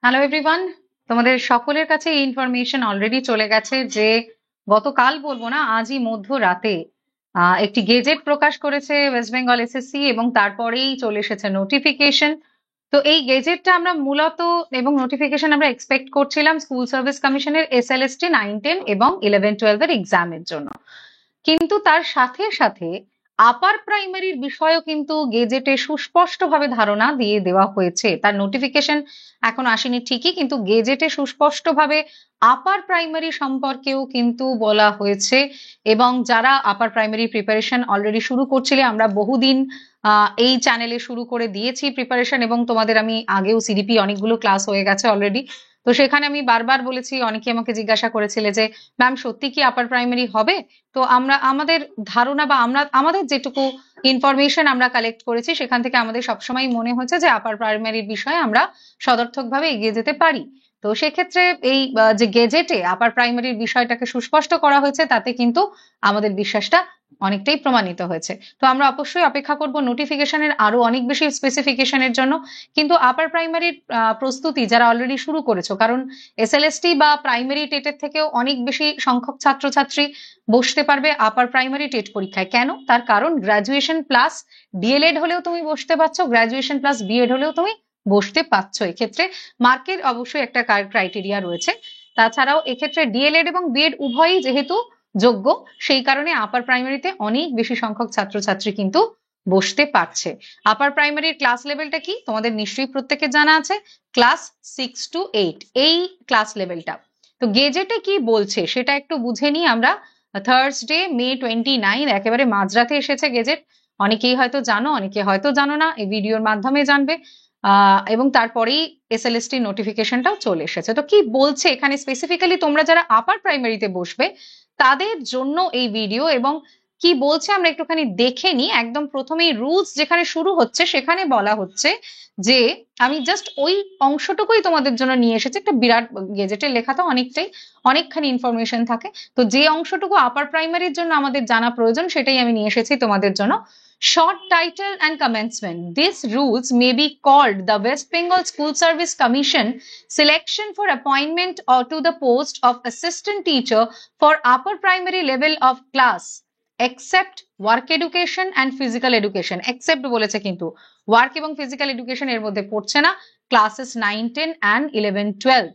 Hello everyone, তোমাদের সকলের কাছে এই ইনফরমেশন অলরেডি চলে গেছে যে গতকাল বলবো না, আজই মধ্যরাতে একটি গেজেট প্রকাশ করেছে ওয়েস্ট বেঙ্গল এসএসসি এবং তারপরেই চলে এসেছে নোটিফিকেশন। তো এই গেজেটটা আমরা মূলত এবং নোটিফিকেশন আমরা এক্সপেক্ট করছিলাম স্কুল সার্ভিস কমিশনের এসএলএসটি 9-10 এবং 11-12 এর এক্সামের জন্য। কিন্তু তার সাথে সাথে আপার প্রাইমারির বিষয়েও কিন্তু গেজেটে সুস্পষ্টভাবে ধারণা দিয়ে দেওয়া হয়েছে। তার নোটিফিকেশন এখন আসেনি ঠিকই, কিন্তু গেজেটে সুস্পষ্টভাবে আপার প্রাইমারি সম্পর্কেও কিন্তু বলা হয়েছে। এবং যারা আপার প্রাইমারি প্রিপারেশন অলরেডি শুরু করছিলে, আমরা বহুদিন এই চ্যানেলে শুরু করে দিয়েছি প্রিপারেশন, এবং তোমাদের আমি আগেও সিডিপি অনেকগুলো ক্লাস হয়ে গেছে অলরেডি। তো সেখানে আমি বারবার বলেছি, অনেকে আমাকে জিজ্ঞাসা করেছিলে যে ম্যাম সত্যি কি আপার প্রাইমারি হবে। তো আমরা আমাদের ধারণা বা আমরা আমাদের যেটুকু ইনফরমেশন আমরা কালেক্ট করেছি সেখান থেকে আমাদের সবসময় মনে হয়েছে যে আপার প্রাইমারির বিষয়ে আমরা সদর্থকভাবে এগিয়ে যেতে পারি। তো সেক্ষেত্রে এই যে গেজেটে আপার প্রাইমারির বিষয়টাকে সুস্পষ্ট করা হয়েছে, তাতে কিন্তু আমাদের বিশ্বাসটা অনেকটাই প্রমাণিত হয়েছে। তো আমরা অবশ্যই অপেক্ষা করব নোটিফিকেশনের আরো অনেক বেশি স্পেসিফিকেশনের জন্য। কিন্তু আপার প্রাইমারির প্রস্তুতি যারা অলরেডি শুরু করেছো, কারণ এসএলএসটি বা প্রাইমারি টেটের থেকেও অনেক বেশি সংখ্যক ছাত্রছাত্রী বসতে পারবে আপার প্রাইমারি টেট পরীক্ষায়। কেন? তার কারণ গ্রাজুয়েশন প্লাস ডিএলএড হলেও তুমি বসতে পারছো, গ্রাজুয়েশন প্লাস বিএড হলেও তুমি বসতে পারছো। এক্ষেত্রে মার্কের অবশ্যই একটা ক্রাইটেরিয়া রয়েছে। তাছাড়াও এক্ষেত্রে ডিএলএড এবং বিএড উভয়ই যেহেতু যোগ্য, সেই কারণে আপার প্রাইমারিতে অনেক বেশি সংখ্যক ছাত্রছাত্রী কিন্তু বসতে পারছে। আপার প্রাইমারির ক্লাস লেভেলটা কি তোমাদের নিশ্চয়ই প্রত্যেকের জানা আছে, ক্লাস 6 to 8 এই ক্লাস লেভেলটা। তো গেজেটে কি বলছে সেটা একটু বুঝে নিই আমরা। থার্সডে May 29, একেবারে মাঝরাতে এসেছে গেজেট। অনেকেই হয়তো জানো, অনেকে হয়তো জানো না, এই ভিডিওর মাধ্যমে জানবে। এবং তারপরেই এসএলএসটি নোটিফিকেশনটাও চলে এসেছে। তো কি বলছে এখানে স্পেসিফিক্যালি তোমরা যারা আপার প্রাইমারিতে বসবে তাদের জন্য এই ভিডিও, এবং কি বলছে আমরা একটুখানি দেখে নিই। একদম প্রথমেই রুলস যেখানে শুরু হচ্ছে সেখানে বলা হচ্ছে যে, আমি জাস্ট ওই অংশটুকুই তোমাদের জন্য নিয়ে এসেছি। একটা বিরাট গেজেটের লেখা তো অনেকখানি ইনফরমেশন থাকে, তো যে অংশটুকু আপার প্রাইমারির জন্য আমাদের জানা প্রয়োজন সেটাই আমি নিয়ে এসেছি তোমাদের জন্য। Short title and commencement. These rules may be called the West Bengal School Service Commission selection for appointment or to the post of assistant teacher for upper primary level of class except work education and physical education. Except বলেছে, কিন্তু work এবং physical education এর মধ্যে পড়ছে না, classes 9-10 and 11-12।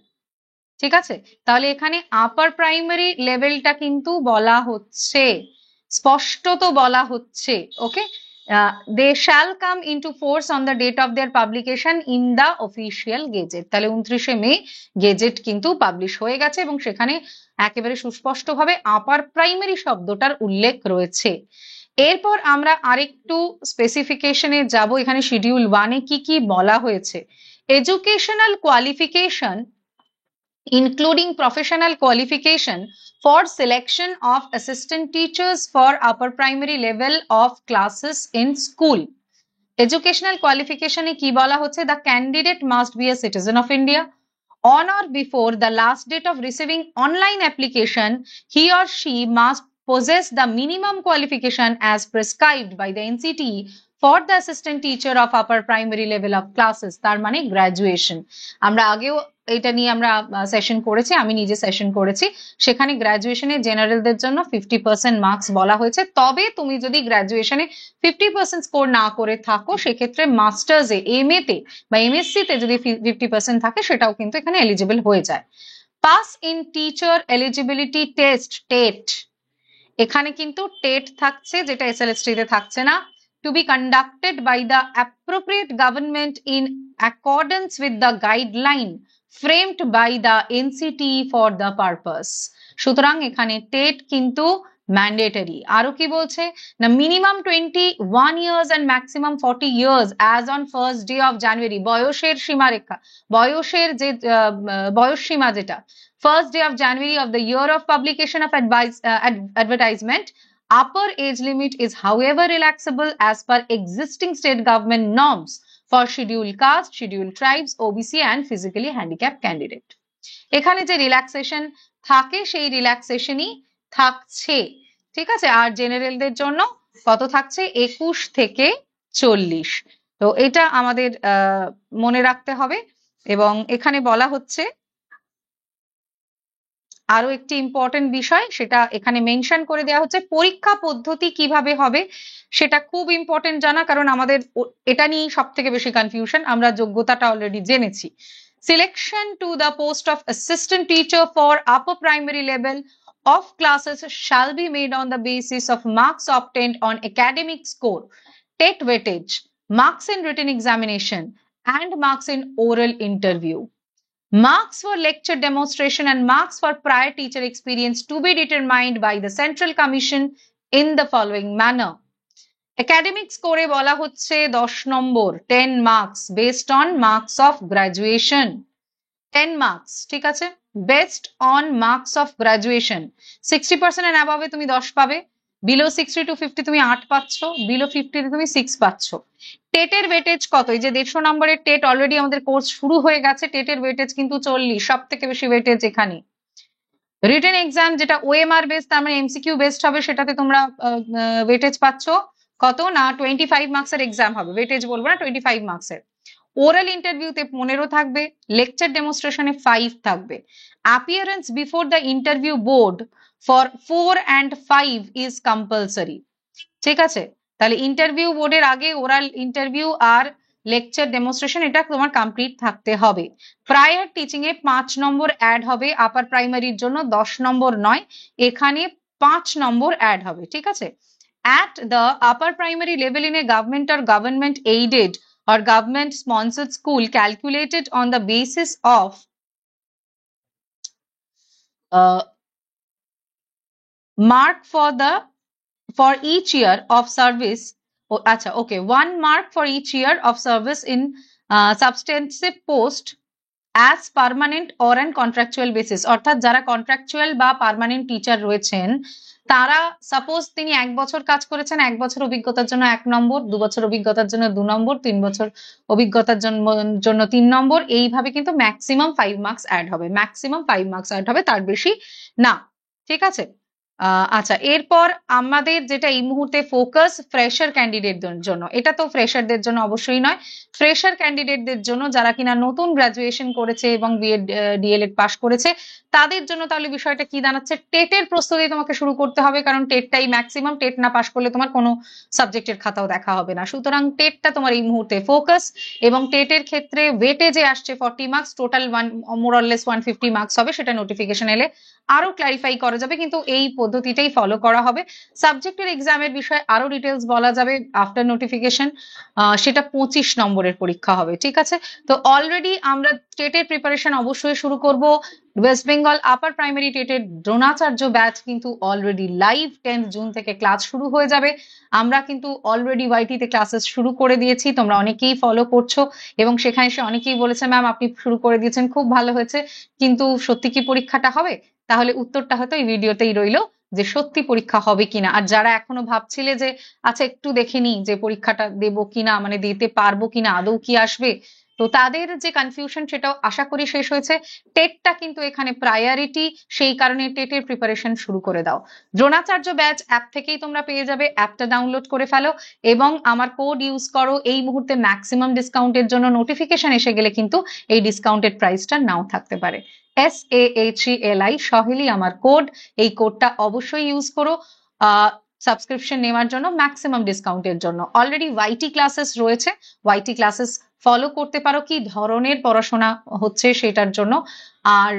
ঠিক আছে, তাহলে এখানে আপার প্রাইমারি লেভেলটা কিন্তু বলা হচ্ছে, স্পষ্টত বলা হচ্ছে। Okay, they shall come into force on the date of their publication in the official gazette. তাহলে 29শে মে গেজেট কিন্তু পাবলিশ হয়ে গেছে এবং সেখানে একেবারে সুস্পষ্টভাবে আপার প্রাইমারি শব্দটার উল্লেখ রয়েছে। এরপর আমরা আরেকটু স্পেসিফিকেশনে যাব। এখানে শিডিউল 1-এ কি কি বলা হয়েছে। Educational qualification including professional qualification for selection of assistant teachers for upper primary level of classes in school. Educational qualification এ কি বলা হচ্ছে, the candidate must be a citizen of India. On or before the last date of receiving online application, he or she must possess the minimum qualification as prescribed by the NCTE for the assistant teacher of upper primary level of classes, তার মানে graduation. আমরা আগেও এটা নিয়ে আমরা session করেছি, আমি নিজে সেশন করেছি। সেখানে গ্রাজুয়েশনে জেনারেলদের জন্য 50% মার্কস বলা হয়েছে। তবে তুমি যদি গ্রাজুয়েশনে 50% স্কোর না করে থাকো, সেক্ষেত্রে মাস্টার্সে, এমএ তে বা এমএসসি তে যদি 50% থাকে সেটাও কিন্তু এখানে এলিজিবল হয়ে যায়। Pass in teacher eligibility test, TET. এখানে কিন্তু টেট থাকছে, যেটা এসএলএসটি তে থাকছে না। To be conducted by the appropriate government in accordance with the guideline framed by the NCTE for the purpose. সুতরাং এখানে টেট কিন্তু ম্যান্ডেটরি। আরো কি বলছে না, minimum 21 years and maximum 40 years as on first day of January, বয়সের সীমারেখা, বয়সের যে বয়স সীমা যেটা first day of January of the year of publication of advertisement. Upper age limit is however relaxable as per existing state government norms for scheduled caste, scheduled tribes, OBC and physically handicapped candidate. এখানে যে relaxation থাকে সেই রিল্যাক্সেশনই থাকছে। ঠিক আছে, আর জেনারেলদের জন্য কত থাকছে, 21 থেকে 40। তো এটা আমাদের মনে রাখতে হবে। এবং এখানে বলা হচ্ছে আরো একটি ইম্পর্টেন্ট বিষয়, সেটা এখানে মেনশন করে দেওয়া হচ্ছে পরীক্ষা পদ্ধতি কিভাবে হবে সেটা খুব ইম্পর্টেন্ট জানা, কারণ আমাদের এটা নিয়ে সব থেকে বেশি কনফিউশন। আমরা যোগ্যতাটা অলরেডি জেনেছি। Selection to the post of assistant teacher for upper primary level of classes shall be made on the basis of marks obtained on academic score, TET weightage, marks in written examination, and marks in oral interview. Marks for lecture demonstration and marks for prior teacher experience to be determined by the Central Commission in the following manner. Academic score বলা হচ্ছে 10 নম্বর, 10 marks based on marks of graduation. 10 marks, ঠিক আছে, based on marks of graduation. 60% and above তুমি 10 পাবে, below 60 to 50 তুমি 8 পাচ্ছ, below 50 তুমি 6 পাচ্ছ। টেটের ওয়েটেজ কত? এই যে 150 নম্বরের টেট অলরেডি আমাদের কোর্স শুরু হয়ে গেছে, টেটের ওয়েটেজ কিন্তু 40, সব থেকে বেশি ওয়েটেজ এখানে। রিটেন এক্সাম যেটা ওএমআর বেস, তার মানে এমসিকিউ বেসড হবে, সেটাতে তোমরা ওয়েটেজ পাচ্ছ কত না 25 মার্কসের এক্সাম হবে, ওয়েটেজ বলবো না, 25 মার্কসের। ওরাল ইন্টারভিউতে 15 থাকবে, লেকচার ডেমনস্ট্রেশনে 5 থাকবে। Appearance before the interview board for 4 and 5 is compulsory. ঠিক আছে, তাহলে ইন্টারভিউ বোর্ডের আগে ওরাল ইন্টারভিউ আর লেকচার ডেমনস্ট্রেশন এটা তোমার কমপ্লিট থাকতে হবে। প্রায়র টিচিং এ 5 নম্বর অ্যাড হবে, আপার প্রাইমারির জন্য 10 নম্বর নয়, এখানে 5 নম্বর অ্যাড হবে। ঠিক আছে, at the upper primary level in a government or government aided or government sponsored school calculated on the basis of mark for each year of service. Acha, okay, 1 mark for each year of service in substantive post as permanent or an contractual basis. অর্থাৎ যারা contractual বা permanent teacher রয়েছেন, তারা suppose তিনি 1 বছর কাজ করেছেন, 1 বছর অভিজ্ঞতার জন্য 1 নম্বর, 2 বছর অভিজ্ঞতার জন্য 2 নম্বর, 3 বছর অভিজ্ঞতার জন্য 3 নম্বর, এইভাবে কিন্তু ম্যাক্সিমাম 5 মার্কস অ্যাড হবে, ম্যাক্সিমাম 5 মার্কস অ্যাড হবে, তার বেশি না। ঠিক আছে, আচ্ছা, এরপর আমাদের যেটা এই মুহূর্তে ফোকাস ফ্রেশার ক্যান্ডিডেটদের জন্য, এটা তো ফ্রেশারদের জন্য অবশ্যই নয়, ফ্রেশার ক্যান্ডিডেটদের জন্য যারা কিনা নতুন গ্রাজুয়েশন করেছে এবং বিএড ডিএলএড পাস করেছে, তাদের জন্য তাহলে বিষয়টা কি দাঁড়াচ্ছে? টেটের প্রস্তুতি তোমাকে শুরু করতে হবে, কারণ টেটটাই ম্যাক্সিমাম, টেট না পাস করলে তোমার কোনো সাবজেক্টের খাতাও দেখা হবে না। সুতরাং টেটটা তোমার এই মুহূর্তে ফোকাস, এবং টেটের ক্ষেত্রে ওয়েটেজে আসছে 40 marks, total more or less 150 marks হবে, সেটা নোটিফিকেশন এলে আরো ক্লারিফাই করা যাবে, কিন্তু এই পদ্ধতিটাই ফলো করা হবে। সাবজেক্টের এক্সামের বিষয়ে আরো ডিটেলস বলা যাবে আফটার নোটিফিকেশন, সেটা 25 নম্বরের পরীক্ষা হবে। ঠিক আছে, তো অলরেডি আমরা টেটের প্রিপারেশন অবশ্যই শুরু করব। ওয়েস্ট বেঙ্গল আপার প্রাইমারি টেটের দ্রোণাচার্য ব্যাচ কিন্তু অলরেডি লাইভ 10 জুন থেকে ক্লাস শুরু হয়ে যাবে। আমরা কিন্তু অলরেডি ওয়াইটিতে ক্লাসেস শুরু করে দিয়েছি, তোমরা অনেকেই ফলো করছো, এবং সেখানে এসে অনেকেই বলেছে ম্যাম আপনি শুরু করে দিয়েছেন, খুব ভালো হয়েছে, কিন্তু সত্যি কি পরীক্ষাটা হবে? তাহলে উত্তরটা হয়তো এই ভিডিওতেই রইলো, যে সত্যি পরীক্ষা হবে কিনা। আর যারা এখনো ভাবছিলে যে আচ্ছা একটু দেখে নি যে পরীক্ষাটা দেবো কিনা, মানে দিতে পারবো কিনা, আদৌ কি আসবে, তো তাদের যে কনফিউশন সেটাও আশা করি শেষ হয়েছে। টেটটা কিন্তু এখানে প্রায়োরিটি, সেই কারণে টেটের প্রিপারেশন শুরু করে দাও। দ্রোণাচার্য ব্যাচ অ্যাপ থেকেই তোমরা পেয়ে যাবে, অ্যাপটা ডাউনলোড করে ফেলো এবং আমার কোড ইউজ করো। এই মুহূর্তে ম্যাক্সিমাম ডিসকাউন্টের জন্য নোটিফিকেশন এসে গেলে কিন্তু এই ডিসকাউন্টেড প্রাইসটা নাও থাকতে পারে। SAHELI সহেলি আমার কোড, এই কোডটা অবশ্যই ইউজ করো সাবস্ক্রিপশন নেওয়ার জন্য, ম্যাক্সিমাম ডিসকাউন্টের জন্য। অলরেডি ওয়াইটি ক্লাসেস রয়েছে, ওয়াইটি ক্লাসেস ফলো করতে পারো কি ধরনের পড়াশোনা হচ্ছে সেটার জন্য। আর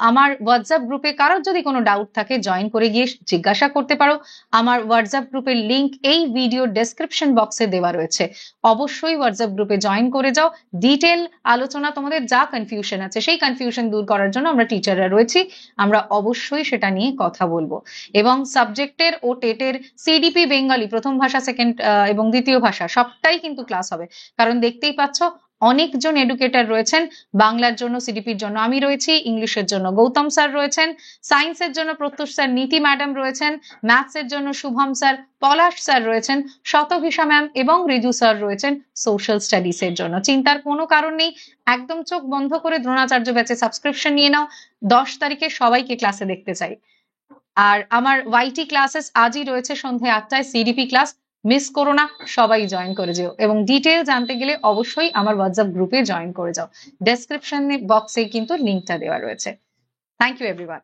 আমার হোয়াটসঅ্যাপ গ্রুপে কারোর যদি কোনো ডাউট থাকে জয়েন করে গিয়ে জিজ্ঞাসা করতে পারো। আমার হোয়াটসঅ্যাপ গ্রুপের লিংক এই ভিডিও ডেসক্রিপশন বক্সে দেওয়া রয়েছে, অবশ্যই হোয়াটসঅ্যাপ গ্রুপে জয়েন করে যাও। ডিটেল আলোচনা, তোমাদের যা কনফিউশন আছে সেই কনফিউশন দূর করার জন্য আমরা টিচাররা রয়েছি, আমরা অবশ্যই সেটা নিয়ে কথা বলবো। এবং সাবজেক্টের ও টেটের সিডিপি বেঙ্গলি প্রথম ভাষা, সেকেন্ড এবং দ্বিতীয় ভাষা সবটাই কিন্তু ক্লাস হবে, কারণ দেখতেই পাচ্ছ অনেকজন এডুকেটর রয়েছেন। বাংলার জন্য সিডিপির জন্য আমি রয়েছি, ইংলিশের জন্য গৌতম স্যার রয়েছেন, সায়েন্সের জন্য প্রত্যুষ স্যার, নীতি ম্যাডাম রয়েছেন, ম্যাথসের জন্য শুভম স্যার, পলাশ স্যার রয়েছেন, শতভিষা ম্যাম এবং রিজু স্যার রয়েছেন সোশ্যাল স্টাডিজ এর জন্য। চিন্তার কোনো কারণ নেই, একদম চোখ বন্ধ করে দ্রোণাচার্য ব্যাচে সাবস্ক্রিপশন নিয়ে নাও। 10 তারিখে সবাইকে ক্লাসে দেখতে চাই। আর আমার ওয়াইটি ক্লাসেস আজই রয়েছে সন্ধ্যে 8টায়, সিডিপি ক্লাস মিস করো না, সবাই জয়েন করে যেও এবং ডিটেল জানতে গেলে অবশ্যই আমার হোয়াটসঅ্যাপ গ্রুপে জয়েন করে যাও। ডেসক্রিপশন বক্সে কিন্তু লিঙ্কটা দেওয়া রয়েছে। Thank you everyone.